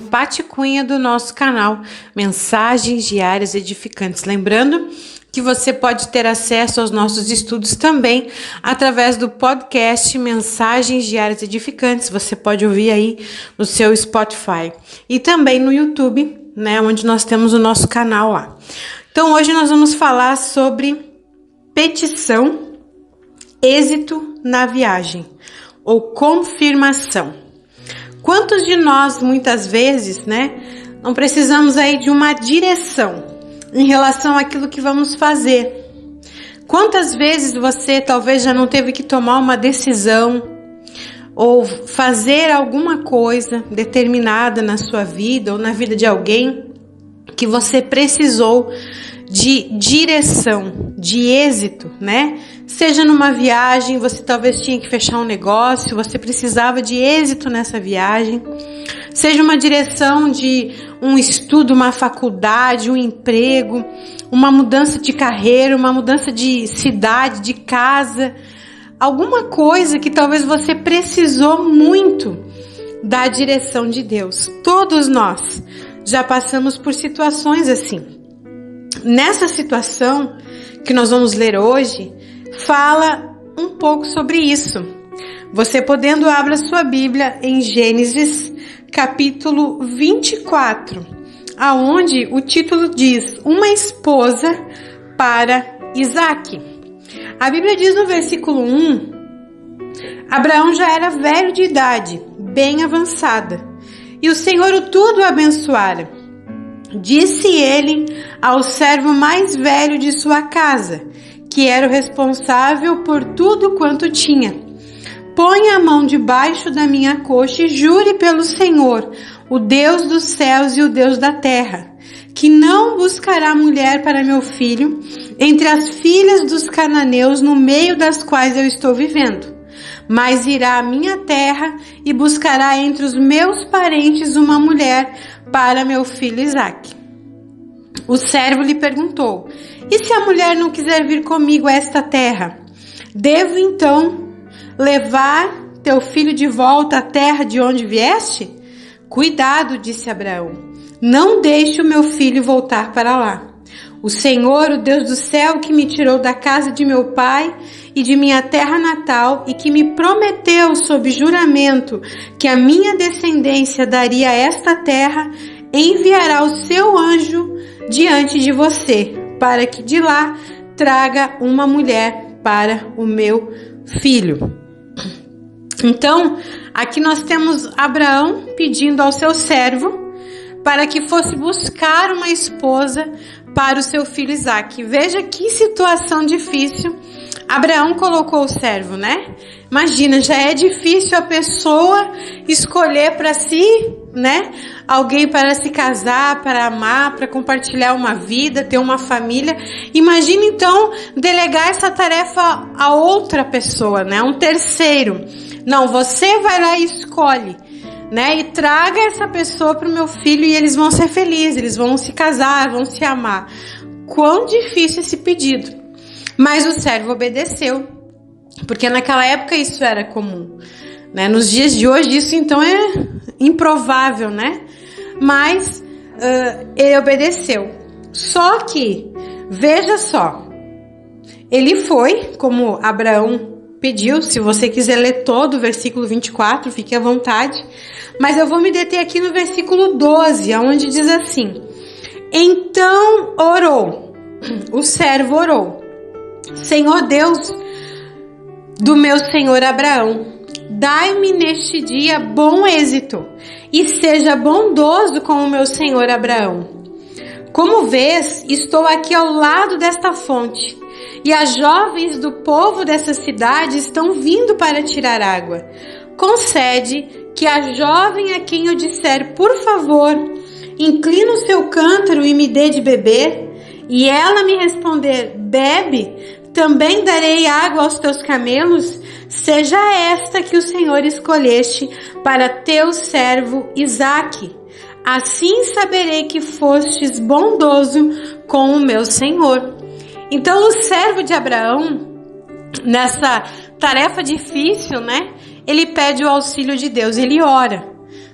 Pati Cunha do nosso canal Mensagens Diárias Edificantes. Lembrando que você pode ter acesso aos nossos estudos também através do podcast Mensagens Diárias Edificantes. Você pode ouvir aí no seu Spotify e também no YouTube, né, onde nós temos o nosso canal lá. Então hoje nós vamos falar sobre petição, êxito na viagem ou confirmação. Quantos de nós, muitas vezes, né, não precisamos aí de uma direção em relação àquilo que vamos fazer? Quantas vezes você talvez já não teve que tomar uma decisão ou fazer alguma coisa determinada na sua vida ou na vida de alguém que você precisou de direção, de êxito, né? Seja numa viagem, você talvez tinha que fechar um negócio, você precisava de êxito nessa viagem. Seja uma direção de um estudo, uma faculdade, um emprego, uma mudança de carreira, uma mudança de cidade, de casa. Alguma coisa que talvez você precisou muito da direção de Deus. Todos nós já passamos por situações assim. Nessa situação que nós vamos ler hoje, fala um pouco sobre isso. Você podendo, abra sua Bíblia em Gênesis capítulo 24, aonde o título diz: uma esposa para Isaque. A Bíblia diz no versículo 1, Abraão já era velho de idade, bem avançada, e o Senhor o tudo abençoara. Disse ele ao servo mais velho de sua casa, que era o responsável por tudo quanto tinha: ponha a mão debaixo da minha coxa e jure pelo Senhor, o Deus dos céus e o Deus da terra, que não buscará mulher para meu filho entre as filhas dos cananeus no meio das quais eu estou vivendo, mas irá à minha terra e buscará entre os meus parentes uma mulher para meu filho Isaque. O servo lhe perguntou: e se a mulher não quiser vir comigo a esta terra? Devo então levar teu filho de volta à terra de onde vieste? Cuidado, disse Abraão, não deixe o meu filho voltar para lá. O Senhor, o Deus do céu, que me tirou da casa de meu pai e de minha terra natal e que me prometeu sob juramento que a minha descendência daria a esta terra, enviará o seu anjo diante de você, para que de lá traga uma mulher para o meu filho. Então, aqui nós temos Abraão pedindo ao seu servo para que fosse buscar uma esposa para o seu filho Isaque. Veja que situação difícil Abraão colocou o servo, né? Imagina, já é difícil a pessoa escolher para si, né, alguém para se casar, para amar, para compartilhar uma vida, ter uma família. Imagina então delegar essa tarefa a outra pessoa, né, um terceiro. Não, você vai lá e escolhe, né, e traga essa pessoa para o meu filho e eles vão ser felizes, eles vão se casar, vão se amar. Quão difícil esse pedido. Mas o servo obedeceu, porque naquela época isso era comum, né? Nos dias de hoje isso então é improvável, né? Mas ele obedeceu. Só que, veja só, ele foi, como Abraão pediu. Se você quiser ler todo o versículo 24, fique à vontade. Mas eu vou me deter aqui no versículo 12, onde diz assim: então orou, o servo orou: Senhor Deus do meu senhor Abraão, dai-me neste dia bom êxito e seja bondoso com o meu senhor Abraão. Como vês, estou aqui ao lado desta fonte e as jovens do povo dessa cidade estão vindo para tirar água. Concede que a jovem a quem eu disser, por favor, inclina o seu cântaro e me dê de beber, e ela me responder, bebe, também darei água aos teus camelos, seja esta que o Senhor escolheste para teu servo Isaque. Assim saberei que fostes bondoso com o meu Senhor. Então o servo de Abraão, nessa tarefa difícil, né? Ele pede o auxílio de Deus, ele ora.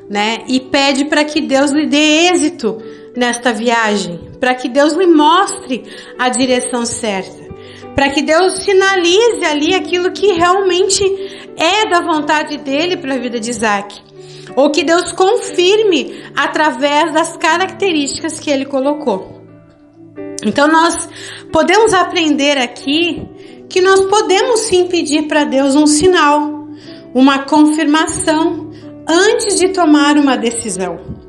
né? E pede para que Deus lhe dê êxito nesta viagem, para que Deus lhe mostre a direção certa, para que Deus sinalize ali aquilo que realmente é da vontade dele para a vida de Isaac, ou que Deus confirme através das características que ele colocou. Então nós podemos aprender aqui que nós podemos sim pedir para Deus um sinal, uma confirmação antes de tomar uma decisão.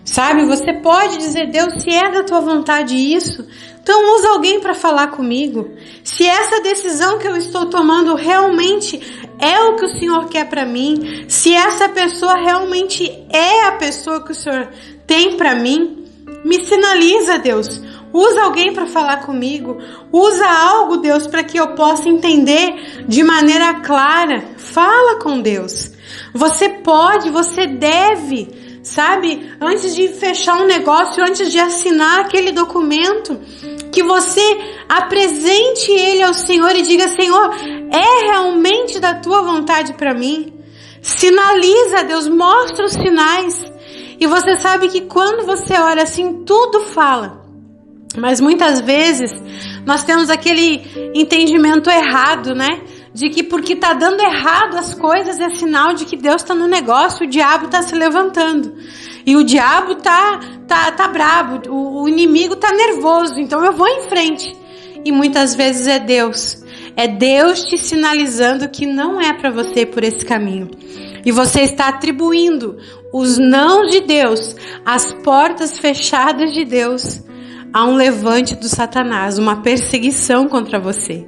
Sabe, você pode dizer: Deus, se é da tua vontade isso, então usa alguém para falar comigo. Se essa decisão que eu estou tomando realmente é o que o Senhor quer para mim, se essa pessoa realmente é a pessoa que o Senhor tem para mim, me sinaliza, Deus. Usa alguém para falar comigo. Usa algo, Deus, para que eu possa entender de maneira clara. Fala com Deus. Você pode, você deve, sabe? Antes de fechar um negócio, antes de assinar aquele documento, que você apresente ele ao Senhor e diga: Senhor, é realmente da tua vontade para mim? Sinaliza, Deus, mostra os sinais. E você sabe que quando você ora assim, tudo fala. Mas muitas vezes nós temos aquele entendimento errado, né? De que porque tá dando errado as coisas é sinal de que Deus tá no negócio, o diabo tá se levantando. E o diabo tá brabo, o inimigo tá nervoso, então eu vou em frente. E muitas vezes é Deus te sinalizando que não é para você ir por esse caminho. E você está atribuindo os nãos de Deus, as portas fechadas de Deus, a um levante do Satanás, uma perseguição contra você.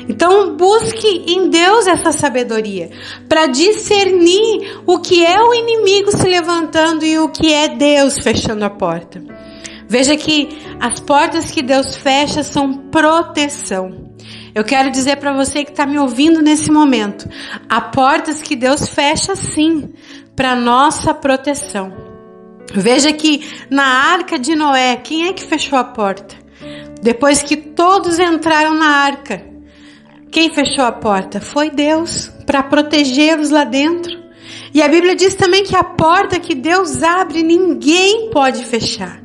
Então busque em Deus essa sabedoria para discernir o que é o inimigo se levantando e o que é Deus fechando a porta. Veja que as portas que Deus fecha são proteção. Eu quero dizer para você que está me ouvindo nesse momento, há portas que Deus fecha sim, para nossa proteção. Veja que na arca de Noé, quem é que fechou a porta? Depois que todos entraram na arca, quem fechou a porta? Foi Deus, para protegê-los lá dentro. E a Bíblia diz também que a porta que Deus abre, ninguém pode fechar.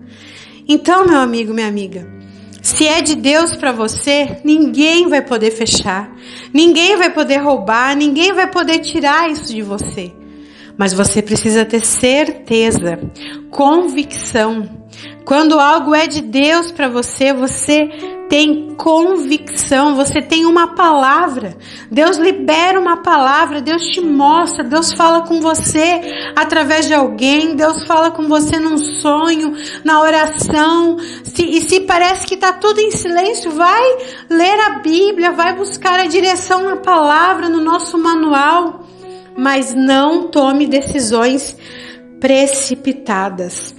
Então, meu amigo, minha amiga, se é de Deus para você, ninguém vai poder fechar, ninguém vai poder roubar, ninguém vai poder tirar isso de você. Mas você precisa ter certeza, convicção. Quando algo é de Deus para você, você tem convicção, você tem uma palavra. Deus libera uma palavra, Deus te mostra, Deus fala com você através de alguém, Deus fala com você num sonho, na oração. Se parece que está tudo em silêncio, vai ler a Bíblia, vai buscar a direção na palavra, no nosso manual. Mas não tome decisões precipitadas.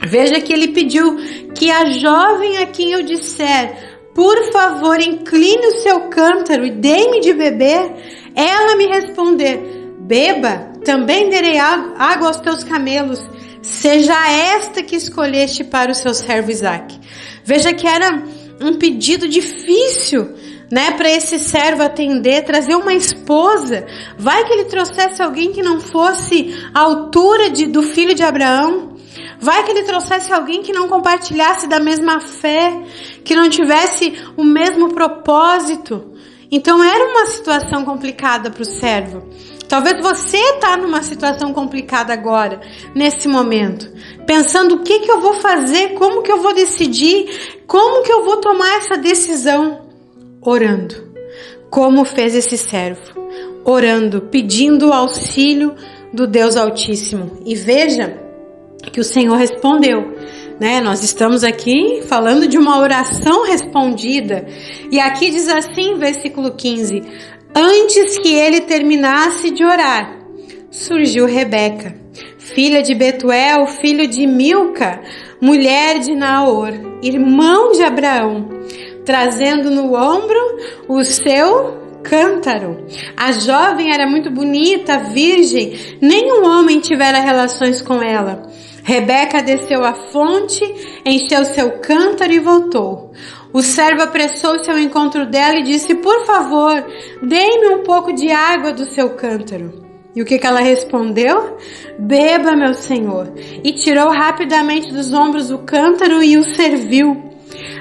Veja que ele pediu que a jovem a quem eu disser: por favor, incline o seu cântaro e dê-me de beber, ela me responder: beba, também darei água aos teus camelos, seja esta que escolheste para o seu servo Isaac. Veja que era um pedido difícil, né, para esse servo atender, trazer uma esposa. Vai que ele trouxesse alguém que não fosse à altura do filho de Abraão. Vai que ele trouxesse alguém que não compartilhasse da mesma fé, que não tivesse o mesmo propósito. Então era uma situação complicada para o servo. Talvez você está numa situação complicada agora, nesse momento, pensando: o que eu vou fazer, como que eu vou decidir, como que eu vou tomar essa decisão? Orando, como fez esse servo, orando, pedindo o auxílio do Deus Altíssimo. E veja que o Senhor respondeu, né? Nós estamos aqui falando de uma oração respondida. E aqui diz assim, versículo 15: antes que ele terminasse de orar, surgiu Rebeca, filha de Betuel, filho de Milca, mulher de Naor, irmão de Abraão, trazendo no ombro o seu cântaro. A jovem era muito bonita, virgem, nenhum homem tivera relações com ela. Rebeca desceu à fonte, encheu seu cântaro e voltou. O servo apressou-se ao encontro dela e disse: por favor, dê-me um pouco de água do seu cântaro. E o que ela respondeu? Beba, meu senhor. E tirou rapidamente dos ombros o cântaro e o serviu.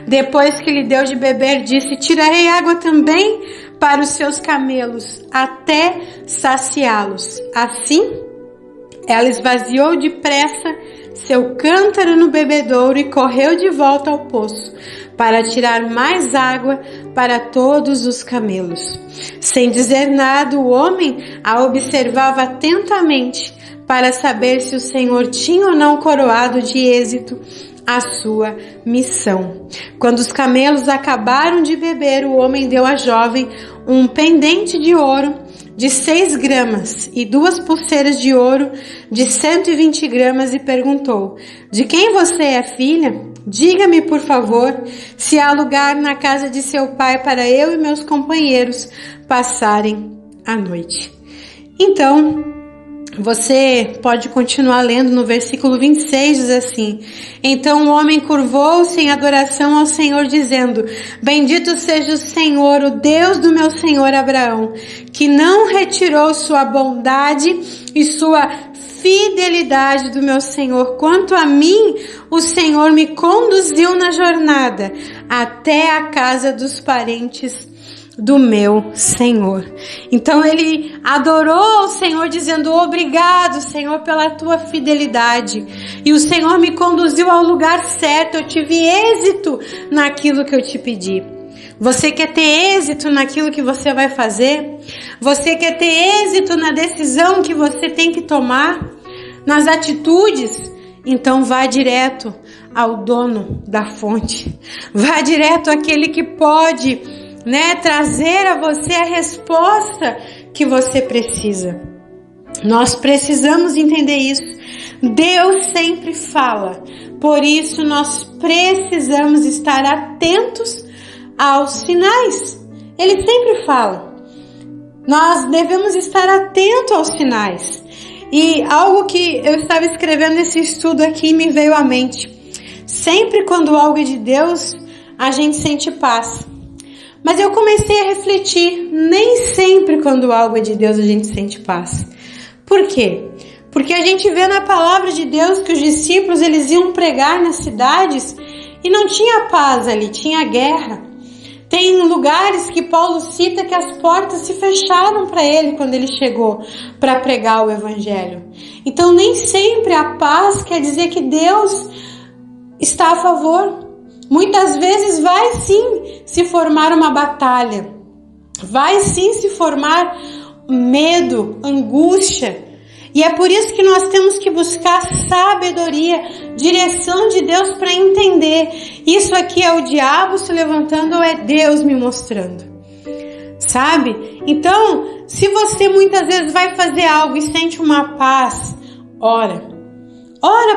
Depois que lhe deu de beber, disse: tirarei água também para os seus camelos, até saciá-los. Assim, ela esvaziou depressa seu cântaro no bebedouro e correu de volta ao poço para tirar mais água para todos os camelos. Sem dizer nada, o homem a observava atentamente para saber se o Senhor tinha ou não coroado de êxito a sua missão. Quando os camelos acabaram de beber, o homem deu à jovem um pendente de ouro de 6 gramas e 2 pulseiras de ouro de 120 gramas e perguntou: de quem você é filha? Diga-me, por favor, se há lugar na casa de seu pai para eu e meus companheiros passarem a noite. Então, você pode continuar lendo no versículo 26, diz assim: então o homem curvou-se em adoração ao Senhor, dizendo: bendito seja o Senhor, o Deus do meu senhor Abraão, que não retirou sua bondade e sua fidelidade do meu senhor. Quanto a mim, o Senhor me conduziu na jornada até a casa dos parentes do meu Senhor. Então ele adorou ao Senhor, dizendo: obrigado, Senhor, pela tua fidelidade. E o Senhor me conduziu ao lugar certo. Eu tive êxito naquilo que eu te pedi. Você quer ter êxito naquilo que você vai fazer? Você quer ter êxito na decisão que você tem que tomar? Nas atitudes? Então vá direto ao dono da fonte. Vá direto àquele que pode, trazer a você a resposta que você precisa. Nós precisamos entender isso. Deus sempre fala. Por isso nós precisamos estar atentos aos sinais. Ele sempre fala. Nós devemos estar atentos aos sinais. E algo que eu estava escrevendo nesse estudo aqui me veio à mente. Sempre quando algo é de Deus, a gente sente paz. Mas eu comecei a refletir, nem sempre quando algo é de Deus a gente sente paz. Por quê? Porque a gente vê na palavra de Deus que os discípulos eles iam pregar nas cidades e não tinha paz ali, tinha guerra. Tem lugares que Paulo cita que as portas se fecharam para ele quando ele chegou para pregar o evangelho. Então nem sempre a paz quer dizer que Deus está a favor. Muitas vezes vai sim se formar uma batalha, vai sim se formar medo, angústia. E é por isso que nós temos que buscar sabedoria, direção de Deus para entender. Isso aqui é o diabo se levantando ou é Deus me mostrando? Sabe? Então, se você muitas vezes vai fazer algo e sente uma paz, ora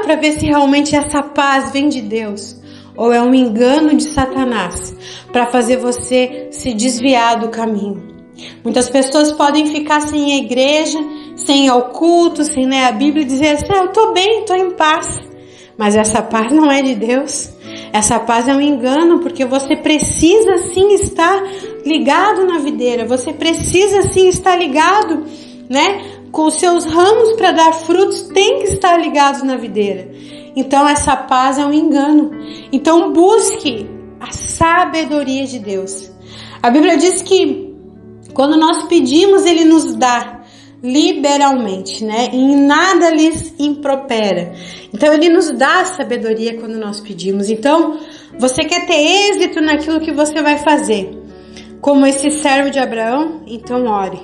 para ver se realmente essa paz vem de Deus. Ou é um engano de Satanás para fazer você se desviar do caminho. Muitas pessoas podem ficar sem a igreja, sem ir ao culto, sem ler a Bíblia e dizer assim: eu estou bem, estou em paz. Mas essa paz não é de Deus. Essa paz é um engano, porque você precisa sim estar ligado na videira. Você precisa sim estar ligado, com os seus ramos para dar frutos, tem que estar ligado na videira. Então essa paz é um engano. Então busque a sabedoria de Deus. A Bíblia diz que quando nós pedimos, Ele nos dá liberalmente, e em nada lhes impropera. Então Ele nos dá a sabedoria quando nós pedimos. Então você quer ter êxito naquilo que você vai fazer, como esse servo de Abraão? Então ore,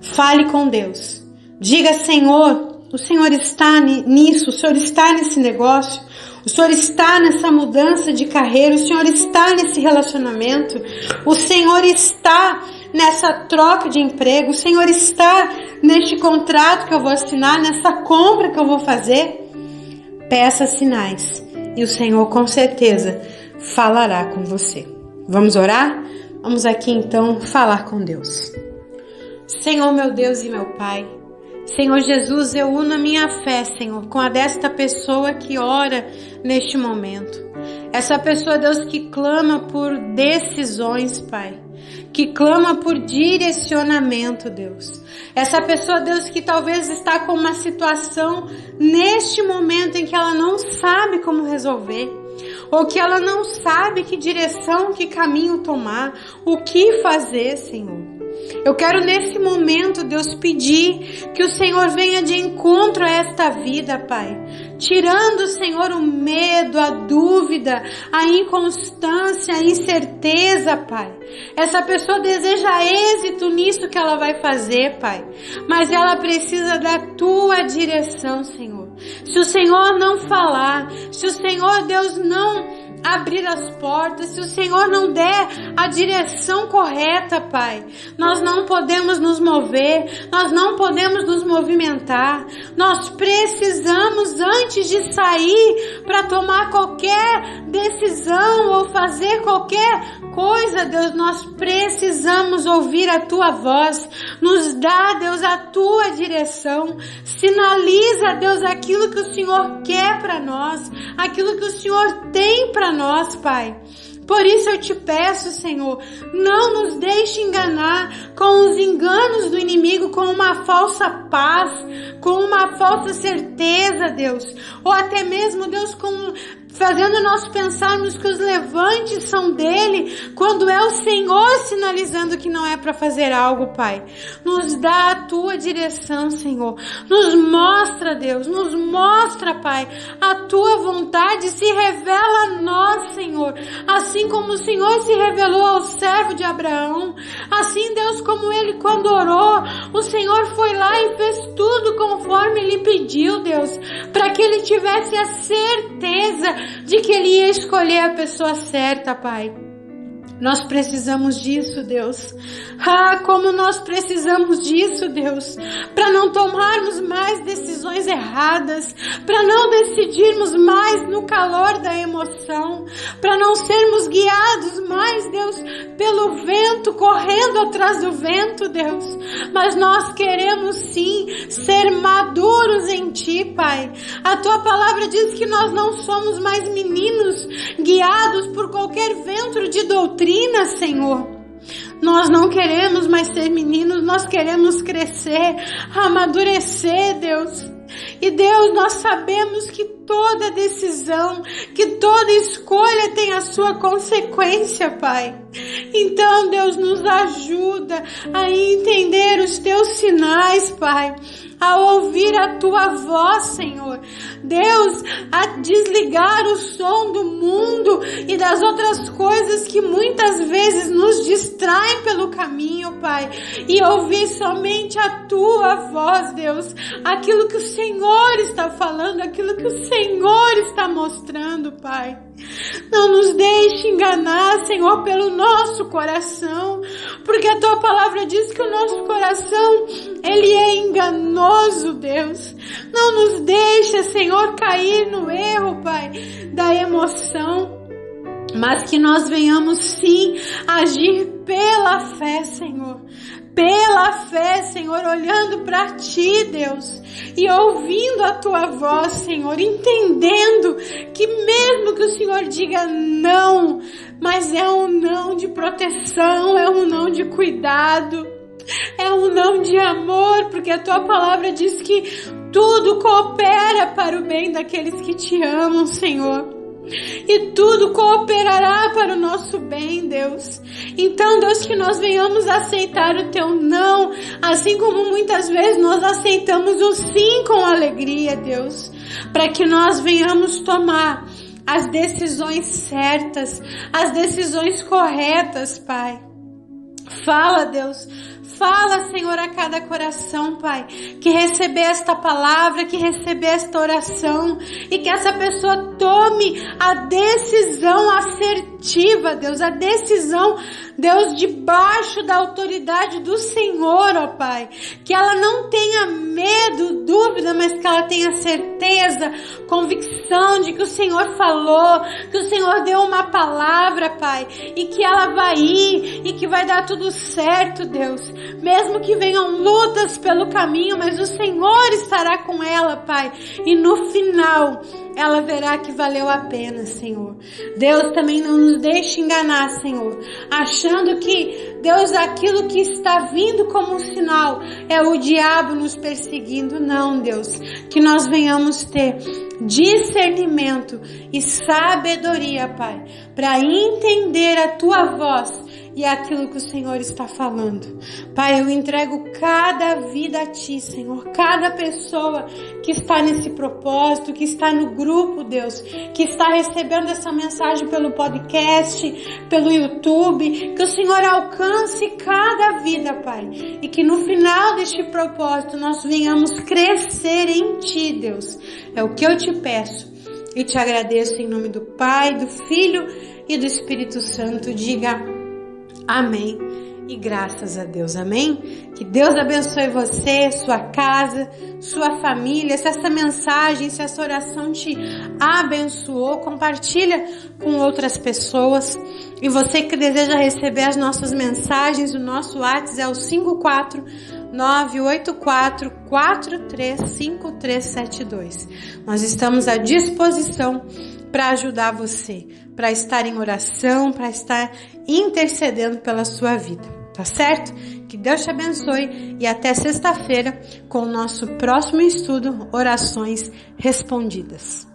fale com Deus, diga: Senhor, o Senhor está nisso, o Senhor está nesse negócio, o Senhor está nessa mudança de carreira, o Senhor está nesse relacionamento, o Senhor está nessa troca de emprego, o Senhor está neste contrato que eu vou assinar, nessa compra que eu vou fazer. Peça sinais e o Senhor com certeza falará com você. Vamos orar? Vamos aqui então falar com Deus. Senhor, meu Deus e meu Pai, Senhor Jesus, eu uno a minha fé, Senhor, com a desta pessoa que ora neste momento. Essa pessoa, Deus, que clama por decisões, Pai. que clama por direcionamento, Deus. Essa pessoa, Deus, que talvez está com uma situação neste momento em que ela não sabe como resolver, ou que ela não sabe que direção, que caminho tomar, o que fazer, Senhor. Eu quero nesse momento, Deus, pedir que o Senhor venha de encontro a esta vida, Pai. Tirando, Senhor, o medo, a dúvida, a inconstância, a incerteza, Pai. Essa pessoa deseja êxito nisso que ela vai fazer, Pai. Mas ela precisa da Tua direção, Senhor. Se o Senhor não falar, se o Senhor, Deus, não abrir as portas, se o Senhor não der a direção correta, Pai, nós não podemos nos mover, nós não podemos nos movimentar. Nós precisamos, antes de sair para tomar qualquer decisão ou fazer qualquer coisa, Deus, nós precisamos ouvir a Tua voz. Nos dá, Deus, a Tua direção. Sinaliza, Deus, aquilo que o Senhor quer para nós, aquilo que o Senhor tem para nós, Pai. Por isso eu te peço, Senhor, não nos deixe enganar com os enganos do inimigo, com uma falsa paz, com uma falsa certeza, Deus. Ou até mesmo, Deus, fazendo nós pensarmos que os levantes são dele, quando é o Senhor sinalizando que não é para fazer algo, Pai. Nos dá a Tua direção, Senhor. Nos mostra, Deus, nos mostra, Pai, a Tua vontade. Se revela a nós, Senhor, assim como o Senhor se revelou ao servo de Abraão. Assim, Deus, como ele quando orou, o Senhor foi lá e fez tudo conforme ele pediu, Deus, para que ele tivesse a certeza de que ele ia escolher a pessoa certa, Pai. Nós precisamos disso, Deus. Como nós precisamos disso, Deus, para não tomarmos mais decisões erradas, para não decidirmos mais no calor da emoção, para não sermos guiados mais, Deus, pelo vento, correndo atrás do vento, Deus. Mas nós queremos sim ser maduros em Ti, Pai. A Tua palavra diz que nós não somos mais meninos guiados por qualquer vento de doutrina, Senhor. Nós não queremos mais ser meninos, nós queremos crescer, amadurecer, Deus. E Deus, nós sabemos que toda decisão, que toda escolha tem a sua consequência, Pai. Então, Deus, nos ajuda a entender os Teus sinais, Pai, a ouvir a Tua voz, Senhor. Deus, a desligar o som do mundo e das outras coisas que muitas vezes nos distraem pelo caminho, Pai, e ouvir somente a Tua voz, Deus, aquilo que o Senhor está falando, aquilo que o Senhor está mostrando, Pai. Não nos deixe enganar, Senhor, pelo nosso coração, porque a Tua palavra diz que o nosso coração, ele é enganoso, Deus. Não nos deixa, Senhor, cair no erro, Pai, da emoção, mas que nós venhamos sim agir pela fé, Senhor. Pela fé, Senhor, olhando para Ti, Deus, e ouvindo a Tua voz, Senhor, entendendo que mesmo que o Senhor diga não, mas é um não de proteção, é um não de cuidado, é um não de amor, porque a Tua palavra diz que tudo coopera para o bem daqueles que Te amam, Senhor. E tudo cooperará para o nosso bem, Deus. Então, Deus, que nós venhamos aceitar o Teu não, assim como muitas vezes nós aceitamos o sim com alegria, Deus, para que nós venhamos tomar as decisões certas, as decisões corretas, Pai. Fala, Deus. Fala, Senhor, a cada coração, Pai, que receber esta palavra, que receber esta oração, e que essa pessoa tome a decisão assertiva, Deus, a decisão, Deus, debaixo da autoridade do Senhor, ó Pai, que ela não tenha medo, dúvida, mas que ela tenha certeza, convicção de que o Senhor falou, que o Senhor deu uma palavra, Pai, e que ela vai ir, e que vai dar tudo certo, Deus. mesmo que venham lutas pelo caminho, mas o Senhor estará com ela, Pai, e no final ela verá que valeu a pena, Senhor. Deus, também não nos deixe enganar, Senhor, achando que, Deus, aquilo que está vindo como um sinal é o diabo nos perseguindo. Não, Deus, que nós venhamos ter discernimento e sabedoria, Pai, para entender a Tua voz e aquilo que o Senhor está falando. Pai, eu entrego cada vida a Ti, Senhor, cada pessoa que está nesse propósito, que está no grupo, Deus, que está recebendo essa mensagem pelo podcast, pelo YouTube, que o Senhor alcance cada vida, Pai, e que no final deste propósito nós venhamos crescer em Ti, Deus. É o que eu te peço e te agradeço em nome do Pai, do Filho e do Espírito Santo. Diga amém e graças a Deus, amém? Que Deus abençoe você, sua casa, sua família. Se essa mensagem, se essa oração te abençoou, compartilha com outras pessoas. E você que deseja receber as nossas mensagens, o nosso WhatsApp é o 54984435372. Nós estamos à disposição para ajudar você, para estar em oração, para estar intercedendo pela sua vida, tá certo? Que Deus te abençoe e até sexta-feira com o nosso próximo estudo, Orações Respondidas.